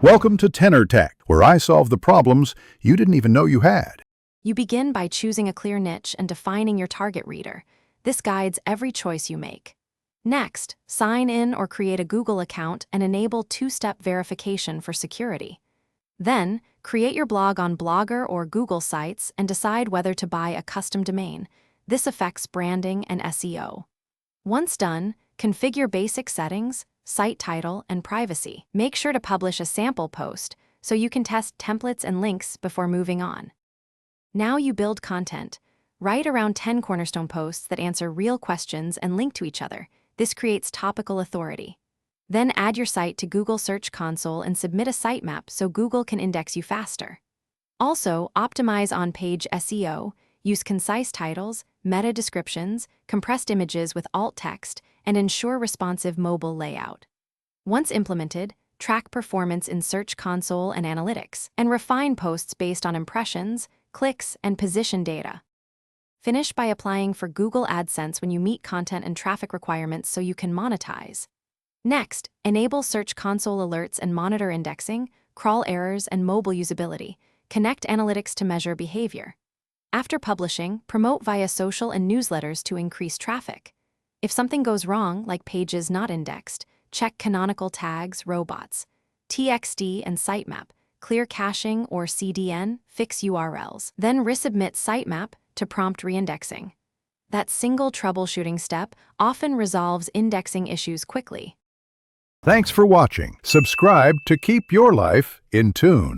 Welcome to Tenor Tech, where I solve the problems you didn't even know you had. You begin by choosing a clear niche and defining your target reader. This guides every choice you make. Next, sign in or create a Google account and enable two-step verification for security. Then, create your blog on Blogger or Google sites and decide whether to buy a custom domain. This affects branding and SEO. Once done, configure basic settings, site title, and privacy. Make sure to publish a sample post so you can test templates and links before moving on. Now you build content. Write around 10 cornerstone posts that answer real questions and link to each other. This creates topical authority. Then add your site to Google Search Console and submit a sitemap so Google can index you faster. Also, optimize on-page SEO, use concise titles, meta descriptions, compressed images with alt text, and ensure responsive mobile layout. Once implemented, track performance in Search Console and Analytics, and refine posts based on impressions, clicks, and position data. Finish by applying for Google AdSense when you meet content and traffic requirements so you can monetize. Next, enable Search Console alerts and monitor indexing, crawl errors, and mobile usability. Connect analytics to measure behavior. After publishing, promote via social and newsletters to increase traffic. If something goes wrong, like pages not indexed, check canonical tags, robots, TXT, and sitemap, clear caching or CDN, fix URLs. Then resubmit sitemap to prompt reindexing. That single troubleshooting step often resolves indexing issues quickly. Thanks for watching. Subscribe to keep your life in tune.